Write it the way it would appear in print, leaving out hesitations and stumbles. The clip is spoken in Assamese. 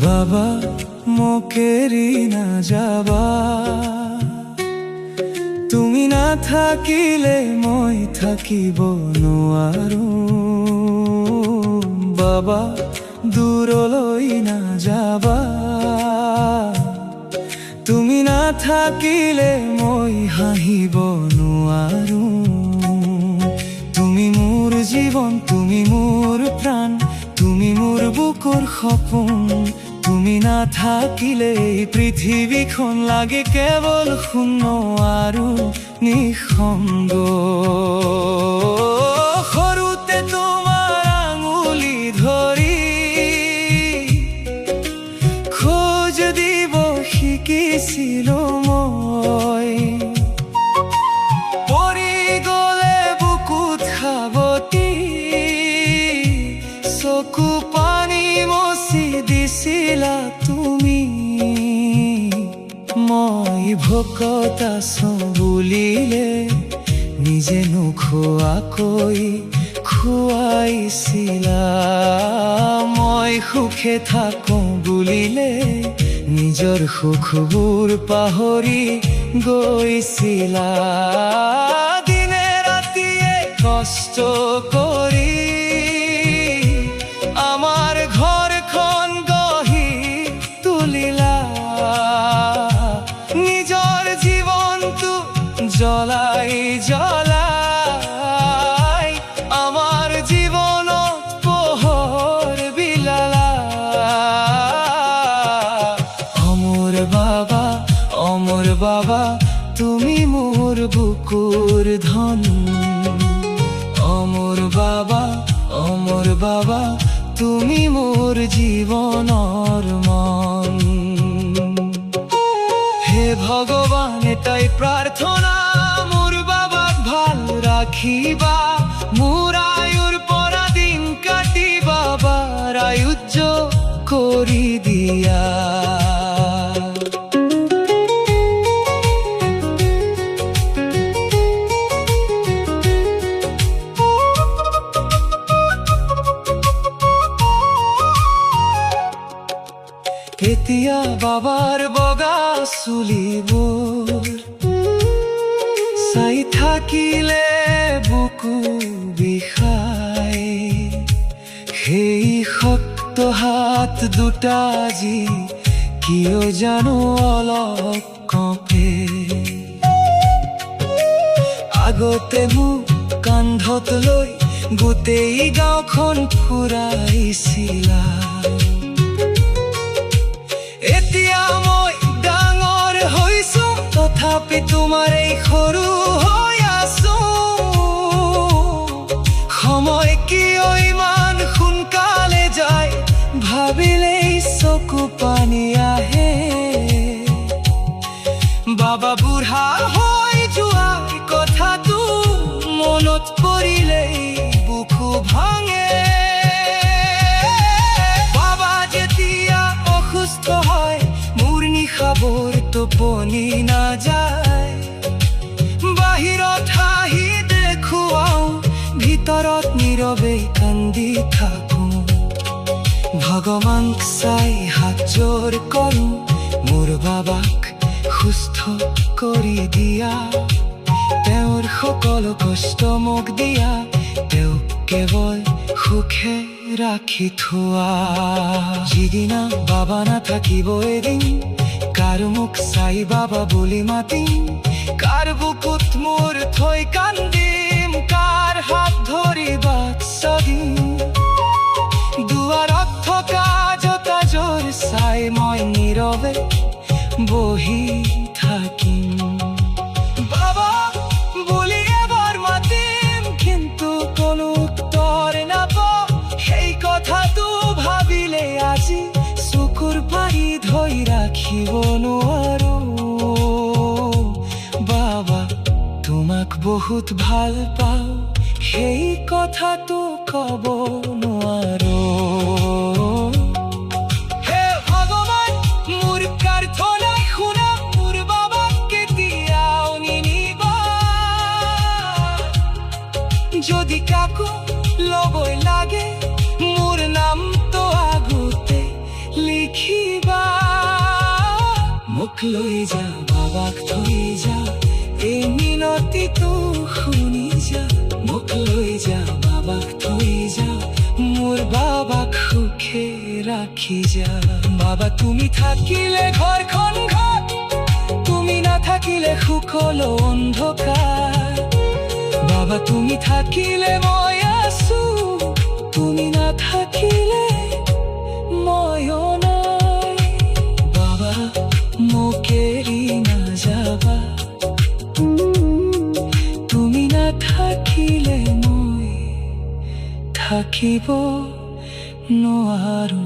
বাবা মোকেৰি না যাবা, তুমি না থাকিলে মই থাকিব নোৱাৰো। বাবা দূৰলৈ না যাবা, তুমি না থাকিলে মই হাঁহিব নোৱাৰো। তুমি মোৰ জীৱন, তুমি মোৰ প্ৰাণ, তুমি মোৰ বুকুৰ সপোন। তুমি না থাকিলে এই পৃথিৱীখন লাগে কেৱল শূন্য আৰু নিঃসংগ। সৰুতে তোমাৰ আঙুলি ধৰি খোজ দিব শিকিছিলো মই, পৰি গলে বুকুত সাৱটি চকু পানী মচি দিছিলা তুমি। মই ভোকত আছো বুলিলে নিজে নোখোৱাকৈ খুৱাইছিলা। মই সুখে থাকো বুলিলে নিজৰ সুখবোৰ পাহৰি গৈছিলা। দিনে ৰাতিয়ে কষ্ট কৰি আমাৰ ঘৰখন গঢ়ি তুলিলা। নিজৰ জীৱনটো জ্বলাই জ্বলাই আমাৰ জীৱনত পোহৰ বিলালা। অমৰ বাবা, অমৰ বাবা, তুমি মোৰ বুকুৰ ধন। অমৰ বাবা, অমৰ বাবা, তুমি মোৰ জীৱনৰ মন। হে ভগৱান এটাই প্ৰাৰ্থনা, মোৰ বাবাক ভাল ৰাখিবা, মোৰ আয়ুৰ পৰা দিন কাটি বাবাৰ আয়ুজ্য কৰি দিয়া। এতিয়া বাবাৰ বগা চুলিবোৰ চাই থাকিলে বুকু বিষাই। সেই শক্ত হাত দুটা আজি কিয় জানো অলপ কঁপে। আগতে মোক কান্ধত লৈ গোটেই গাঁওখন ফুৰাইছিলা। এতিয়া মই ডাঙৰ হৈছো, তথাপি তোমাৰ এই সৰু হৈ আছো। সময় কিয় ইমান সোনকালে যায়, ভাবিলেই চকু পানী আহে। বাবা বুঢ়া হৈ যোৱাৰ কথাটো মনত পৰিলেই বুকু ভাঙে। হয় মোৰ নিশাবোৰ টোপনি নাযায়। বাহিৰত হাঁহি দেখুৱাও, ভিতৰত নীৰৱে কান্দি থাকো। ভগৱানক চাই হাত জোৰ কৰো, মোৰ বাবাক সুস্থ কৰি দিয়া। তেওঁৰ সকলো কষ্ট মোক দিয়া, তেওঁক কেৱল সুখে ৰাখি থোৱা। যিদিনা বাবা নাথাকিব এদিন, কাৰ মুখ চাই বাবা বুলি মাতিম, কাৰ বুকুত মোৰ থৈ কান্দিম, কাৰ হাত ধৰি বাট চাদিম। দুৱাৰত থকা জোতাযোৰ চাই মই নীৰৱে বহি থাকিম। বাবা বুলি এবাৰ মাতিম, কিন্তু কোনো উত্তৰ নাপাওঁ। সেই কথাটো ভাবিলে আজি চকুৰ পানী ধৰি ৰাখিব নোৱাৰো। বাবা তোমাক বহুত ভাল পাওঁ, সেই কথাটো ক'ব নোৱাৰো। হে ভগৱান মোৰ প্ৰাৰ্থনা শুনা, মোৰ বাবাক কেতিয়াও নিনিবা। যদি কাকো ল'বই লাগে, মোৰ নামটো আগতে লিখি লৈ যা বাবাক থৈ যা এই মিনতি তো শুনি যা মোক লৈ যা বাবাক থৈ যা মোৰ বাবাক সুখে ৰাখি যা বাবা তুমি থাকিলে ঘৰখন ঘৰ তুমি নাথাকিলে সুখলো অন্ধকাৰ বাবা তুমি থাকিলে মই আছো তুমি নাথাকিলে ময়ো নাই বাবা মোক এৰি নাযাবা তুমি নাথাকিলে মই থাকিব নোৱাৰো